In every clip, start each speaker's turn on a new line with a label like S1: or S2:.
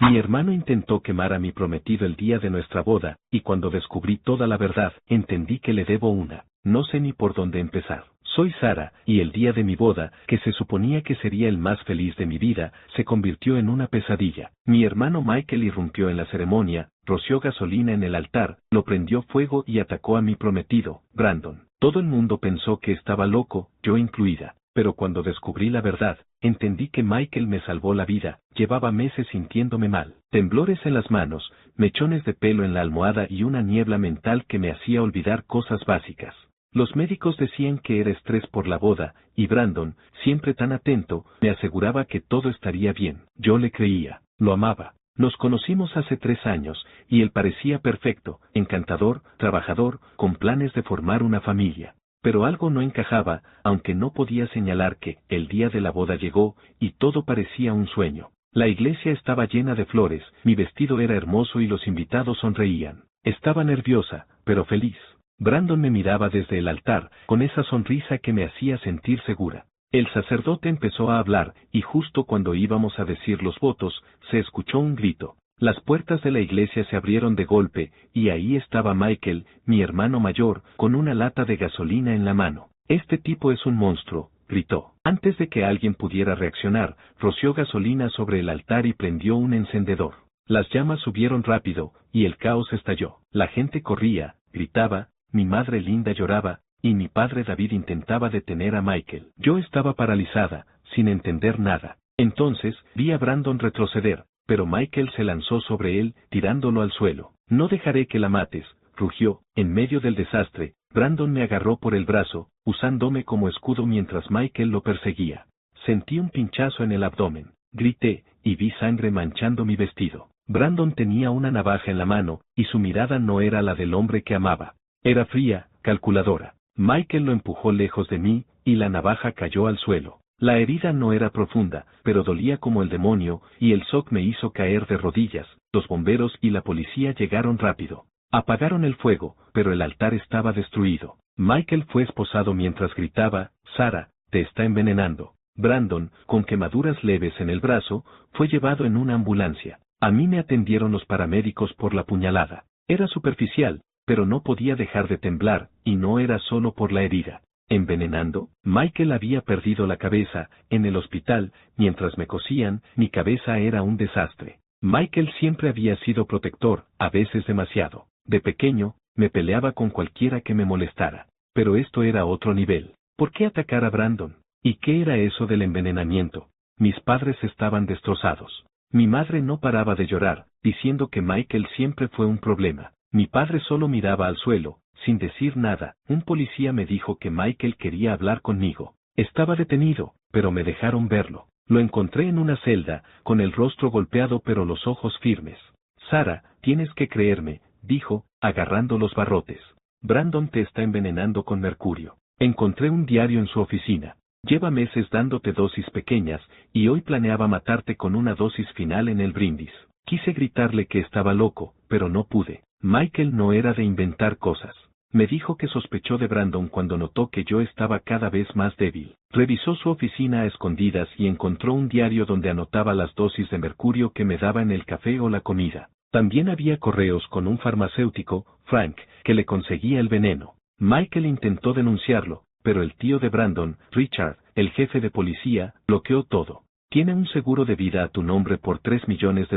S1: Mi hermano intentó quemar a mi prometido el día de nuestra boda, y cuando descubrí toda la verdad, entendí que le debo una. No sé ni por dónde empezar. Soy Sara, y el día de mi boda, que se suponía que sería el más feliz de mi vida, se convirtió en una pesadilla. Mi hermano Michael irrumpió en la ceremonia, roció gasolina en el altar, lo prendió fuego y atacó a mi prometido, Brandon. Todo el mundo pensó que estaba loco, yo incluida. Pero cuando descubrí la verdad, entendí que Michael me salvó la vida. Llevaba meses sintiéndome mal, temblores en las manos, mechones de pelo en la almohada y una niebla mental que me hacía olvidar cosas básicas. Los médicos decían que era estrés por la boda, y Brandon, siempre tan atento, me aseguraba que todo estaría bien. Yo le creía, lo amaba. Nos conocimos hace 3 años, y él parecía perfecto, encantador, trabajador, con planes de formar una familia. Pero algo no encajaba, aunque no podía señalar que, el día de la boda llegó, y todo parecía un sueño. La iglesia estaba llena de flores, mi vestido era hermoso y los invitados sonreían. Estaba nerviosa, pero feliz. Brandon me miraba desde el altar, con esa sonrisa que me hacía sentir segura. El sacerdote empezó a hablar, y justo cuando íbamos a decir los votos, se escuchó un grito. Las puertas de la iglesia se abrieron de golpe, y ahí estaba Michael, mi hermano mayor, con una lata de gasolina en la mano. «Este tipo es un monstruo», gritó. Antes de que alguien pudiera reaccionar, roció gasolina sobre el altar y prendió un encendedor. Las llamas subieron rápido, y el caos estalló. La gente corría, gritaba, mi madre Linda lloraba, y mi padre David intentaba detener a Michael. Yo estaba paralizada, sin entender nada. Entonces, vi a Brandon retroceder, pero Michael se lanzó sobre él, tirándolo al suelo. «No dejaré que la mates», rugió. En medio del desastre, Brandon me agarró por el brazo, usándome como escudo mientras Michael lo perseguía. Sentí un pinchazo en el abdomen. Grité, y vi sangre manchando mi vestido. Brandon tenía una navaja en la mano, y su mirada no era la del hombre que amaba. Era fría, calculadora. Michael lo empujó lejos de mí, y la navaja cayó al suelo. La herida no era profunda, pero dolía como el demonio, y el shock me hizo caer de rodillas. Los bomberos y la policía llegaron rápido. Apagaron el fuego, pero el altar estaba destruido. Michael fue esposado mientras gritaba, «Sara, te está envenenando». Brandon, con quemaduras leves en el brazo, fue llevado en una ambulancia. A mí me atendieron los paramédicos por la puñalada. Era superficial, pero no podía dejar de temblar, y no era solo por la herida. ¿Envenenando? Michael había perdido la cabeza. En el hospital, mientras me cosían, mi cabeza era un desastre. Michael siempre había sido protector, a veces demasiado. De pequeño, me peleaba con cualquiera que me molestara. Pero esto era otro nivel. ¿Por qué atacar a Brandon? ¿Y qué era eso del envenenamiento? Mis padres estaban destrozados. Mi madre no paraba de llorar, diciendo que Michael siempre fue un problema. Mi padre solo miraba al suelo, sin decir nada. Un policía me dijo que Michael quería hablar conmigo. Estaba detenido, pero me dejaron verlo. Lo encontré en una celda, con el rostro golpeado pero los ojos firmes. «Sara, tienes que creerme», dijo, agarrando los barrotes. «Brandon te está envenenando con mercurio. Encontré un diario en su oficina. Lleva meses dándote dosis pequeñas, y hoy planeaba matarte con una dosis final en el brindis». Quise gritarle que estaba loco, pero no pude. Michael no era de inventar cosas. Me dijo que sospechó de Brandon cuando notó que yo estaba cada vez más débil. Revisó su oficina a escondidas y encontró un diario donde anotaba las dosis de mercurio que me daba en el café o la comida. También había correos con un farmacéutico, Frank, que le conseguía el veneno. Michael intentó denunciarlo, pero el tío de Brandon, Richard, el jefe de policía, bloqueó todo. «Tiene un seguro de vida a tu nombre por $3 millones»,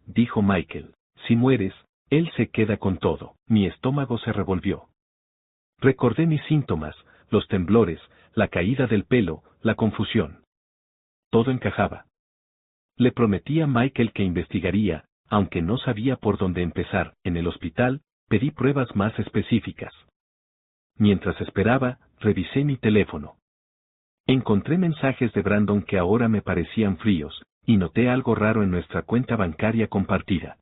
S1: dijo Michael. «Si mueres, él se queda con todo». Mi estómago se revolvió. Recordé mis síntomas, los temblores, la caída del pelo, la confusión. Todo encajaba. Le prometí a Michael que investigaría, aunque no sabía por dónde empezar. En el hospital, pedí pruebas más específicas. Mientras esperaba, revisé mi teléfono. Encontré mensajes de Brandon que ahora me parecían fríos, y noté algo raro en nuestra cuenta bancaria compartida.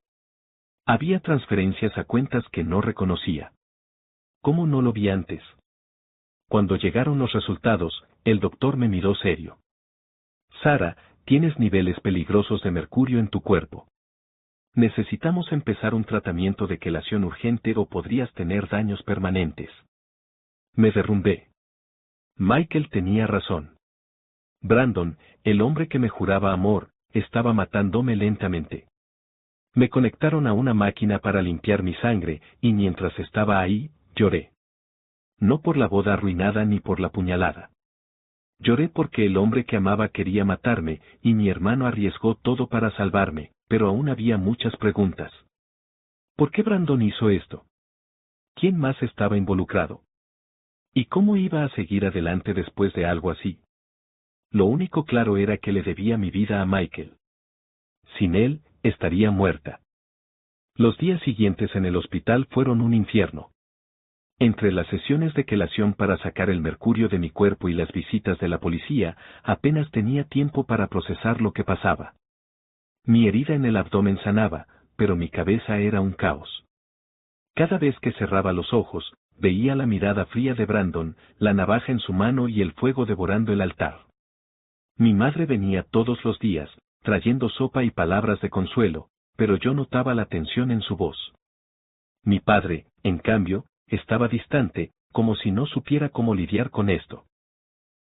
S1: Había transferencias a cuentas que no reconocía. ¿Cómo no lo vi antes? Cuando llegaron los resultados, el doctor me miró serio. «Sara, tienes niveles peligrosos de mercurio en tu cuerpo. Necesitamos empezar un tratamiento de quelación urgente o podrías tener daños permanentes». Me derrumbé. Michael tenía razón. Brandon, el hombre que me juraba amor, estaba matándome lentamente. Me conectaron a una máquina para limpiar mi sangre, y mientras estaba ahí, lloré. No por la boda arruinada ni por la puñalada. Lloré porque el hombre que amaba quería matarme, y mi hermano arriesgó todo para salvarme, pero aún había muchas preguntas. ¿Por qué Brandon hizo esto? ¿Quién más estaba involucrado? ¿Y cómo iba a seguir adelante después de algo así? Lo único claro era que le debía mi vida a Michael. Sin él, estaría muerta. Los días siguientes en el hospital fueron un infierno. Entre las sesiones de quelación para sacar el mercurio de mi cuerpo y las visitas de la policía, apenas tenía tiempo para procesar lo que pasaba. Mi herida en el abdomen sanaba, pero mi cabeza era un caos. Cada vez que cerraba los ojos, veía la mirada fría de Brandon, la navaja en su mano y el fuego devorando el altar. Mi madre venía todos los días, trayendo sopa y palabras de consuelo, pero yo notaba la tensión en su voz. Mi padre, en cambio, estaba distante, como si no supiera cómo lidiar con esto.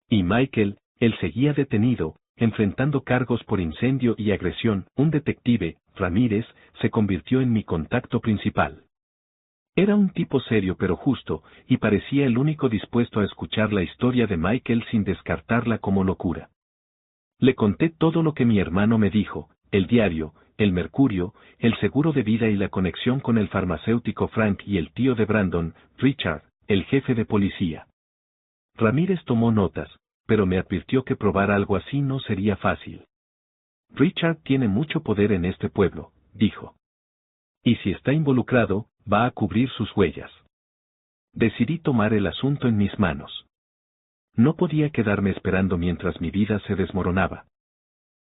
S1: Y Michael, él seguía detenido, enfrentando cargos por incendio y agresión. Un detective, Ramírez, se convirtió en mi contacto principal. Era un tipo serio pero justo, y parecía el único dispuesto a escuchar la historia de Michael sin descartarla como locura. Le conté todo lo que mi hermano me dijo, el diario, el mercurio, el seguro de vida y la conexión con el farmacéutico Frank y el tío de Brandon, Richard, el jefe de policía. Ramírez tomó notas, pero me advirtió que probar algo así no sería fácil. Richard tiene mucho poder en este pueblo, dijo. Y si está involucrado, va a cubrir sus huellas. Decidí tomar el asunto en mis manos. No podía quedarme esperando mientras mi vida se desmoronaba.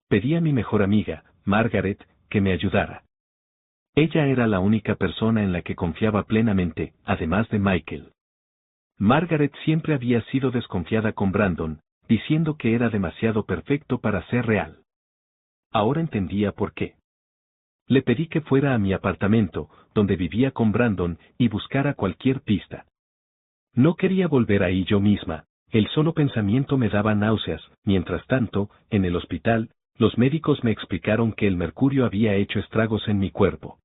S1: Pedí a mi mejor amiga, Margaret, que me ayudara. Ella era la única persona en la que confiaba plenamente, además de Michael. Margaret siempre había sido desconfiada con Brandon, diciendo que era demasiado perfecto para ser real. Ahora entendía por qué. Le pedí que fuera a mi apartamento, donde vivía con Brandon, y buscara cualquier pista. No quería volver ahí yo misma, el solo pensamiento me daba náuseas. Mientras tanto, en el hospital, los médicos me explicaron que el mercurio había hecho estragos en mi cuerpo.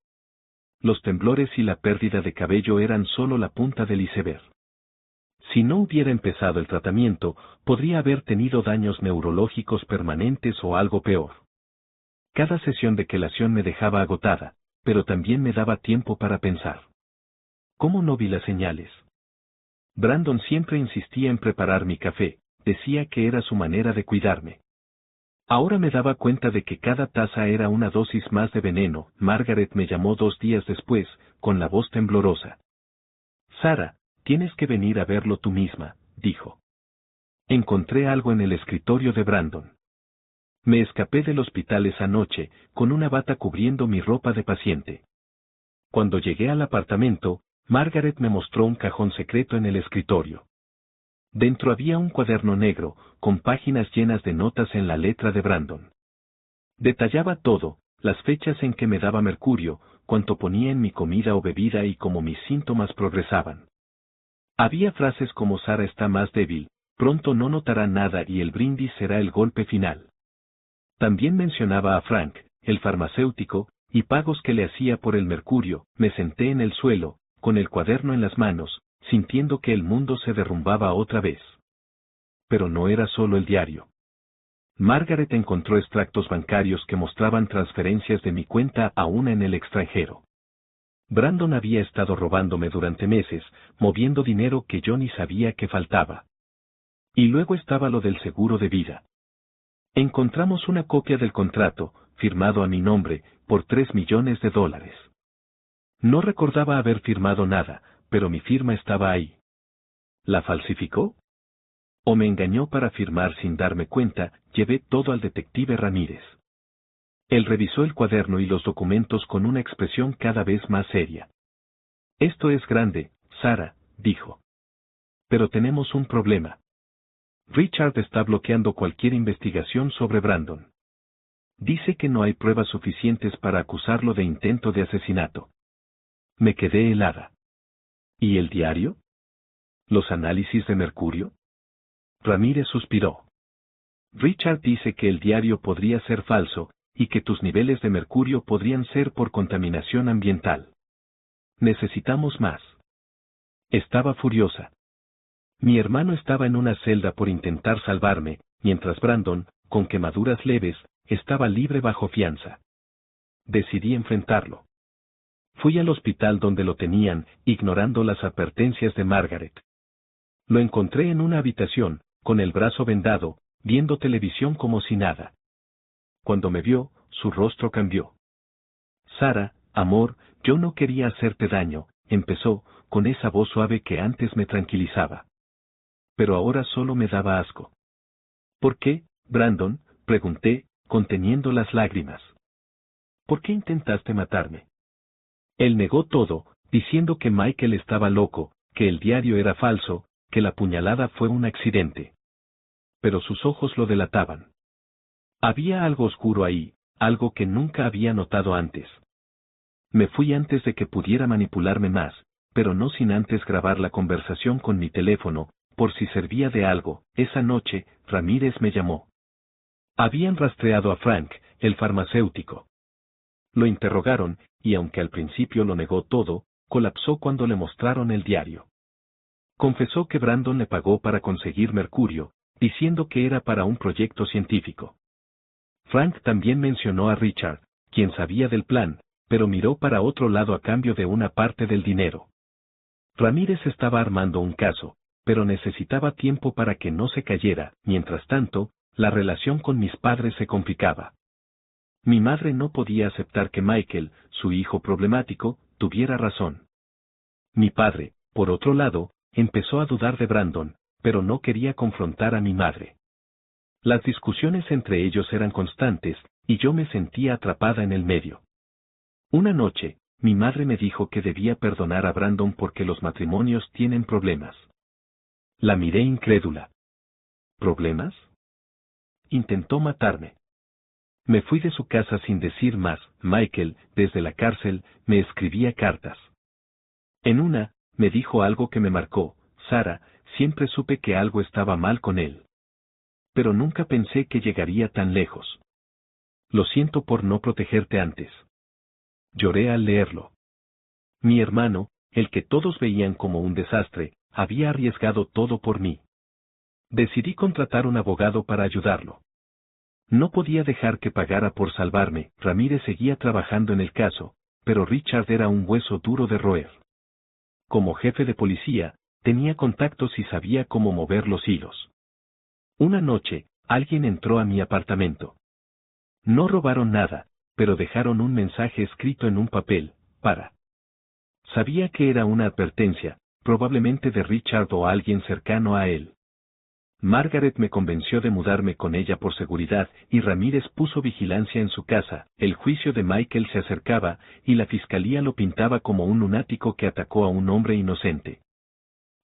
S1: Los temblores y la pérdida de cabello eran solo la punta del iceberg. Si no hubiera empezado el tratamiento, podría haber tenido daños neurológicos permanentes o algo peor. Cada sesión de quelación me dejaba agotada, pero también me daba tiempo para pensar. ¿Cómo no vi las señales? Brandon siempre insistía en preparar mi café, decía que era su manera de cuidarme. Ahora me daba cuenta de que cada taza era una dosis más de veneno. Margaret me llamó 2 días después, con la voz temblorosa. Sara, tienes que venir a verlo tú misma, dijo. Encontré algo en el escritorio de Brandon. Me escapé del hospital esa noche, con una bata cubriendo mi ropa de paciente. Cuando llegué al apartamento, Margaret me mostró un cajón secreto en el escritorio. Dentro había un cuaderno negro, con páginas llenas de notas en la letra de Brandon. Detallaba todo, las fechas en que me daba mercurio, cuánto ponía en mi comida o bebida y cómo mis síntomas progresaban. Había frases como Sara está más débil, pronto no notará nada y el brindis será el golpe final. También mencionaba a Frank, el farmacéutico, y pagos que le hacía por el mercurio. Me senté en el suelo, con el cuaderno en las manos, sintiendo que el mundo se derrumbaba otra vez. Pero no era solo el diario. Margaret encontró extractos bancarios que mostraban transferencias de mi cuenta a una en el extranjero. Brandon había estado robándome durante meses, moviendo dinero que yo ni sabía que faltaba. Y luego estaba lo del seguro de vida. Encontramos una copia del contrato, firmado a mi nombre, por $3 millones. No recordaba haber firmado nada, pero mi firma estaba ahí. ¿La falsificó? ¿O me engañó para firmar sin darme cuenta? Llevé todo al detective Ramírez. Él revisó el cuaderno y los documentos con una expresión cada vez más seria. Esto es grande, Sara, dijo. Pero tenemos un problema. Richard está bloqueando cualquier investigación sobre Brandon. Dice que no hay pruebas suficientes para acusarlo de intento de asesinato. Me quedé helada. ¿Y el diario? ¿Los análisis de mercurio? Ramírez suspiró. Richard dice que el diario podría ser falso, y que tus niveles de mercurio podrían ser por contaminación ambiental. Necesitamos más. Estaba furiosa. Mi hermano estaba en una celda por intentar salvarme, mientras Brandon, con quemaduras leves, estaba libre bajo fianza. Decidí enfrentarlo. Fui al hospital donde lo tenían, ignorando las advertencias de Margaret. Lo encontré en una habitación, con el brazo vendado, viendo televisión como si nada. Cuando me vio, su rostro cambió. Sara, amor, yo no quería hacerte daño, empezó, con esa voz suave que antes me tranquilizaba. Pero ahora solo me daba asco. ¿Por qué, Brandon?, pregunté, conteniendo las lágrimas. ¿Por qué intentaste matarme? Él negó todo, diciendo que Michael estaba loco, que el diario era falso, que la puñalada fue un accidente. Pero sus ojos lo delataban. Había algo oscuro ahí, algo que nunca había notado antes. Me fui antes de que pudiera manipularme más, pero no sin antes grabar la conversación con mi teléfono, por si servía de algo. Esa noche, Ramírez me llamó. Habían rastreado a Frank, el farmacéutico. Lo interrogaron, y aunque al principio lo negó todo, colapsó cuando le mostraron el diario. Confesó que Brandon le pagó para conseguir mercurio, diciendo que era para un proyecto científico. Frank también mencionó a Richard, quien sabía del plan, pero miró para otro lado a cambio de una parte del dinero. Ramírez estaba armando un caso, pero necesitaba tiempo para que no se cayera. Mientras tanto, la relación con mis padres se complicaba. Mi madre no podía aceptar que Michael, su hijo problemático, tuviera razón. Mi padre, por otro lado, empezó a dudar de Brandon, pero no quería confrontar a mi madre. Las discusiones entre ellos eran constantes, y yo me sentía atrapada en el medio. Una noche, mi madre me dijo que debía perdonar a Brandon porque los matrimonios tienen problemas. La miré incrédula. ¿Problemas? Intentó matarme. Me fui de su casa sin decir más. Michael, desde la cárcel, me escribía cartas. En una, me dijo algo que me marcó: Sara, siempre supe que algo estaba mal con él. Pero nunca pensé que llegaría tan lejos. Lo siento por no protegerte antes. Lloré al leerlo. Mi hermano, el que todos veían como un desastre, había arriesgado todo por mí. Decidí contratar un abogado para ayudarlo. No podía dejar que pagara por salvarme. Ramírez seguía trabajando en el caso, pero Richard era un hueso duro de roer. Como jefe de policía, tenía contactos y sabía cómo mover los hilos. Una noche, alguien entró a mi apartamento. No robaron nada, pero dejaron un mensaje escrito en un papel, para. Sabía que era una advertencia, probablemente de Richard o alguien cercano a él. Margaret me convenció de mudarme con ella por seguridad, y Ramírez puso vigilancia en su casa. El juicio de Michael se acercaba, y la fiscalía lo pintaba como un lunático que atacó a un hombre inocente.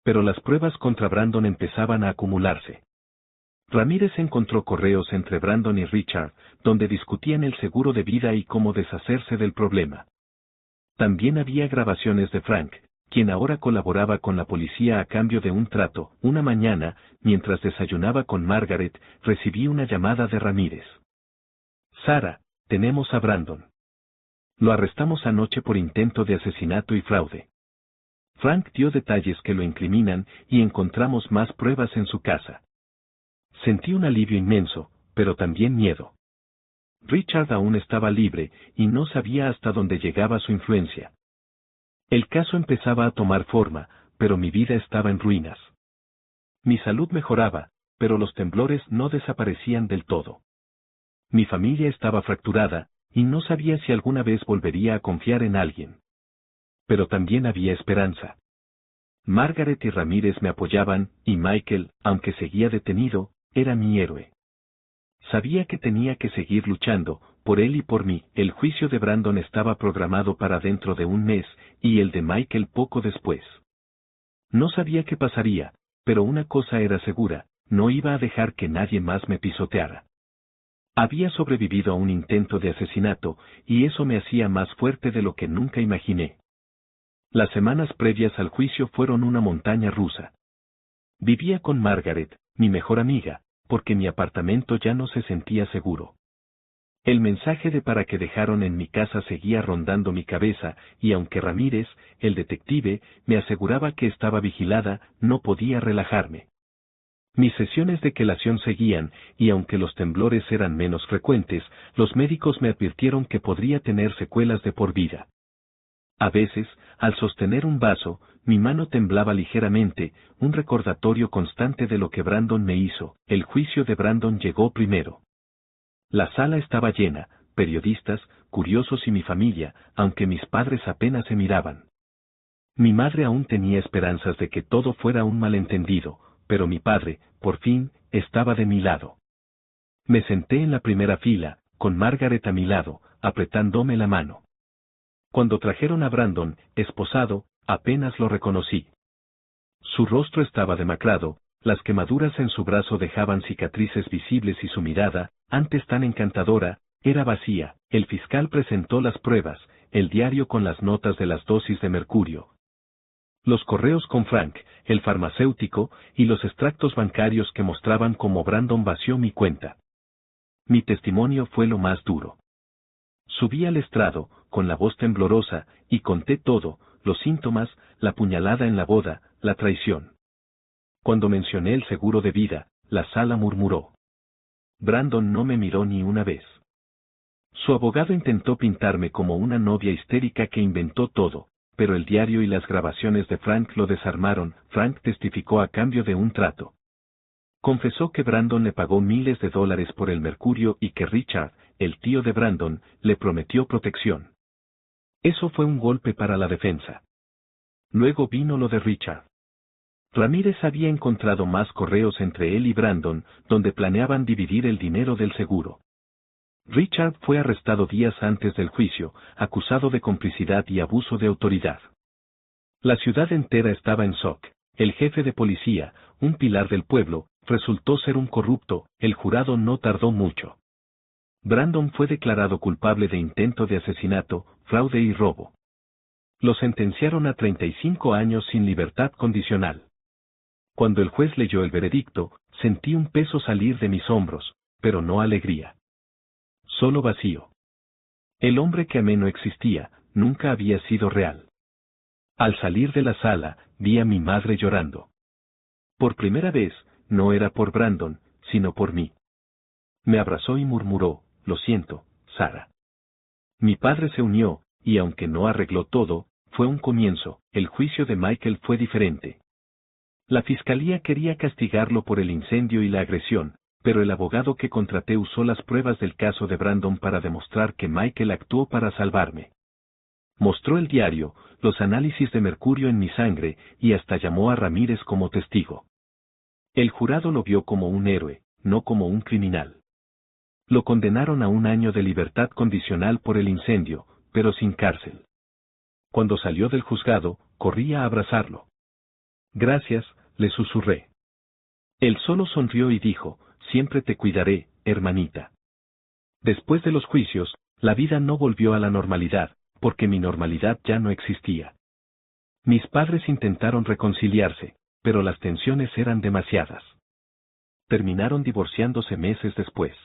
S1: Pero las pruebas contra Brandon empezaban a acumularse. Ramírez encontró correos entre Brandon y Richard, donde discutían el seguro de vida y cómo deshacerse del problema. También había grabaciones de Frank, quien ahora colaboraba con la policía a cambio de un trato. Una mañana, mientras desayunaba con Margaret, recibí una llamada de Ramírez. Sara, tenemos a Brandon. Lo arrestamos anoche por intento de asesinato y fraude. Frank dio detalles que lo incriminan y encontramos más pruebas en su casa. Sentí un alivio inmenso, pero también miedo. Richard aún estaba libre, y no sabía hasta dónde llegaba su influencia. El caso empezaba a tomar forma, pero mi vida estaba en ruinas. Mi salud mejoraba, pero los temblores no desaparecían del todo. Mi familia estaba fracturada, y no sabía si alguna vez volvería a confiar en alguien. Pero también había esperanza. Margaret y Ramírez me apoyaban, y Michael, aunque seguía detenido, era mi héroe. Sabía que tenía que seguir luchando, por él y por mí. El juicio de Brandon estaba programado para dentro de un mes, y el de Michael poco después. No sabía qué pasaría, pero una cosa era segura: no iba a dejar que nadie más me pisoteara. Había sobrevivido a un intento de asesinato, y eso me hacía más fuerte de lo que nunca imaginé. Las semanas previas al juicio fueron una montaña rusa. Vivía con Margaret, mi mejor amiga, porque mi apartamento ya no se sentía seguro. El mensaje de para que dejaron en mi casa seguía rondando mi cabeza, y aunque Ramírez, el detective, me aseguraba que estaba vigilada, no podía relajarme. Mis sesiones de quelación seguían, y aunque los temblores eran menos frecuentes, los médicos me advirtieron que podría tener secuelas de por vida. A veces, al sostener un vaso, mi mano temblaba ligeramente, un recordatorio constante de lo que Brandon me hizo. El juicio de Brandon llegó primero. La sala estaba llena, periodistas, curiosos y mi familia, aunque mis padres apenas se miraban. Mi madre aún tenía esperanzas de que todo fuera un malentendido, pero mi padre, por fin, estaba de mi lado. Me senté en la primera fila, con Margaret a mi lado, apretándome la mano. Cuando trajeron a Brandon, esposado, apenas lo reconocí. Su rostro estaba demacrado, las quemaduras en su brazo dejaban cicatrices visibles y su mirada, antes tan encantadora, era vacía. El fiscal presentó las pruebas, el diario con las notas de las dosis de mercurio, los correos con Frank, el farmacéutico, y los extractos bancarios que mostraban cómo Brandon vació mi cuenta. Mi testimonio fue lo más duro. Subí al estrado, con la voz temblorosa, y conté todo, los síntomas, la puñalada en la boda, la traición. Cuando mencioné el seguro de vida, la sala murmuró. Brandon no me miró ni una vez. Su abogado intentó pintarme como una novia histérica que inventó todo, pero el diario y las grabaciones de Frank lo desarmaron. Frank testificó a cambio de un trato. Confesó que Brandon le pagó miles de dólares por el mercurio y que Richard, el tío de Brandon, le prometió protección. Eso fue un golpe para la defensa. Luego vino lo de Richard. Ramírez había encontrado más correos entre él y Brandon, donde planeaban dividir el dinero del seguro. Richard fue arrestado días antes del juicio, acusado de complicidad y abuso de autoridad. La ciudad entera estaba en shock. El jefe de policía, un pilar del pueblo, resultó ser un corrupto. El jurado no tardó mucho. Brandon fue declarado culpable de intento de asesinato, fraude y robo. Lo sentenciaron a 35 años sin libertad condicional. Cuando el juez leyó el veredicto, sentí un peso salir de mis hombros, pero no alegría. Solo vacío. El hombre que amé no existía, nunca había sido real. Al salir de la sala, vi a mi madre llorando. Por primera vez, no era por Brandon, sino por mí. Me abrazó y murmuró, lo siento, Sara. Mi padre se unió, y aunque no arregló todo, fue un comienzo. El juicio de Michael fue diferente. La fiscalía quería castigarlo por el incendio y la agresión, pero el abogado que contraté usó las pruebas del caso de Brandon para demostrar que Michael actuó para salvarme. Mostró el diario, los análisis de mercurio en mi sangre, y hasta llamó a Ramírez como testigo. El jurado lo vio como un héroe, no como un criminal. Lo condenaron a 1 año de libertad condicional por el incendio, pero sin cárcel. Cuando salió del juzgado, corrí a abrazarlo. Gracias, le susurré. Él solo sonrió y dijo, siempre te cuidaré, hermanita. Después de los juicios, la vida no volvió a la normalidad, porque mi normalidad ya no existía. Mis padres intentaron reconciliarse, pero las tensiones eran demasiadas. Terminaron divorciándose meses después.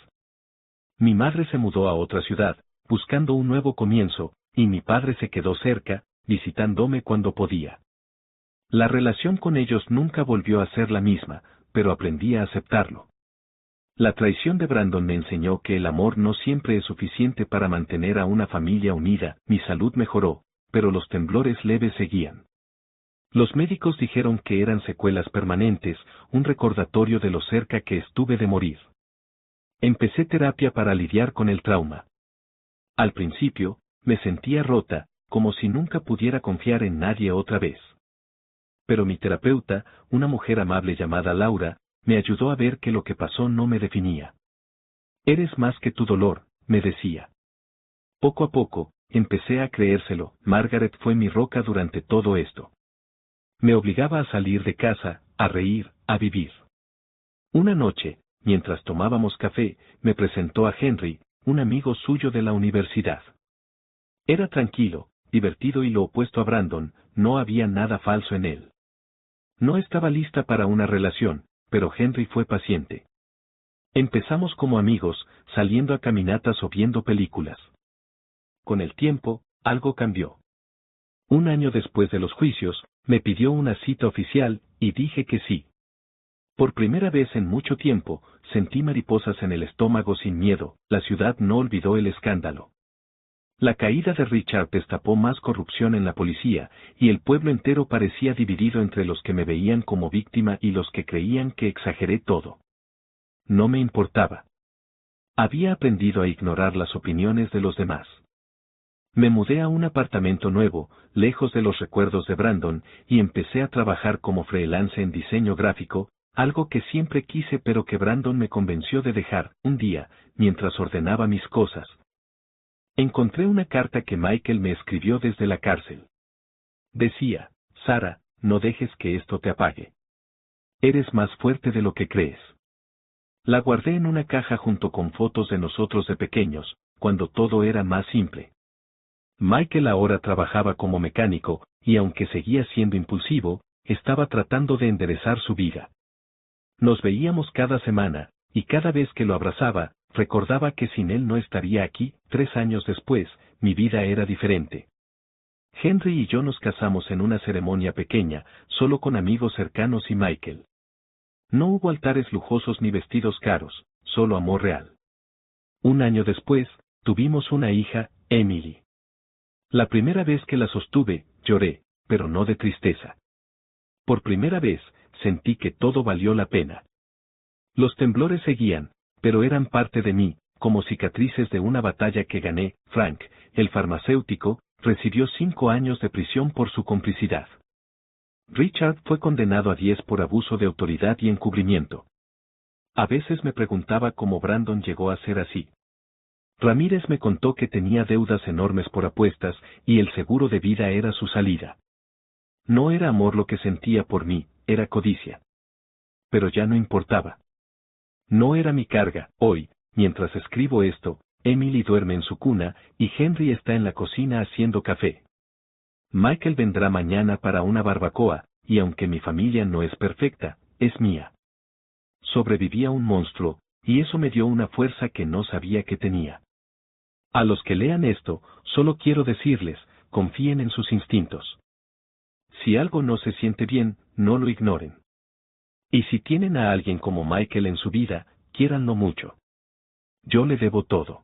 S1: Mi madre se mudó a otra ciudad, buscando un nuevo comienzo, y mi padre se quedó cerca, visitándome cuando podía. La relación con ellos nunca volvió a ser la misma, pero aprendí a aceptarlo. La traición de Brandon me enseñó que el amor no siempre es suficiente para mantener a una familia unida. Mi salud mejoró, pero los temblores leves seguían. Los médicos dijeron que eran secuelas permanentes, un recordatorio de lo cerca que estuve de morir. Empecé terapia para lidiar con el trauma. Al principio, me sentía rota, como si nunca pudiera confiar en nadie otra vez. Pero mi terapeuta, una mujer amable llamada Laura, me ayudó a ver que lo que pasó no me definía. Eres más que tu dolor, me decía. Poco a poco, empecé a creérselo. Margaret fue mi roca durante todo esto. Me obligaba a salir de casa, a reír, a vivir. Una noche, mientras tomábamos café, me presentó a Henry, un amigo suyo de la universidad. Era tranquilo, divertido y lo opuesto a Brandon, no había nada falso en él. No estaba lista para una relación, pero Henry fue paciente. Empezamos como amigos, saliendo a caminatas o viendo películas. Con el tiempo, algo cambió. Un año después de los juicios, me pidió una cita oficial, y dije que sí. Por primera vez en mucho tiempo, sentí mariposas en el estómago sin miedo. La ciudad no olvidó el escándalo. La caída de Richard destapó más corrupción en la policía, y el pueblo entero parecía dividido entre los que me veían como víctima y los que creían que exageré todo. No me importaba. Había aprendido a ignorar las opiniones de los demás. Me mudé a un apartamento nuevo, lejos de los recuerdos de Brandon, y empecé a trabajar como freelance en diseño gráfico, algo que siempre quise pero que Brandon me convenció de dejar. Un día, mientras ordenaba mis cosas, encontré una carta que Michael me escribió desde la cárcel. Decía: Sara, no dejes que esto te apague. Eres más fuerte de lo que crees. La guardé en una caja junto con fotos de nosotros de pequeños, cuando todo era más simple. Michael ahora trabajaba como mecánico, y aunque seguía siendo impulsivo, estaba tratando de enderezar su vida. Nos veíamos cada semana, y cada vez que lo abrazaba, recordaba que sin él no estaría aquí. 3 años después, mi vida era diferente. Henry y yo nos casamos en una ceremonia pequeña, solo con amigos cercanos y Michael. No hubo altares lujosos ni vestidos caros, solo amor real. Un año después, tuvimos una hija, Emily. La primera vez que la sostuve, lloré, pero no de tristeza. Por primera vez, sentí que todo valió la pena. Los temblores seguían, pero eran parte de mí, como cicatrices de una batalla que gané. Frank, el farmacéutico, recibió 5 años de prisión por su complicidad. Richard fue condenado a 10 por abuso de autoridad y encubrimiento. A veces me preguntaba cómo Brandon llegó a ser así. Ramírez me contó que tenía deudas enormes por apuestas, y el seguro de vida era su salida. No era amor lo que sentía por mí, era codicia. Pero ya no importaba. No era mi carga. Hoy, mientras escribo esto, Emily duerme en su cuna, y Henry está en la cocina haciendo café. Michael vendrá mañana para una barbacoa, y aunque mi familia no es perfecta, es mía. Sobreviví a un monstruo, y eso me dio una fuerza que no sabía que tenía. A los que lean esto, solo quiero decirles: confíen en sus instintos. Si algo no se siente bien, no lo ignoren. Y si tienen a alguien como Michael en su vida, quiéranlo mucho. Yo le debo todo.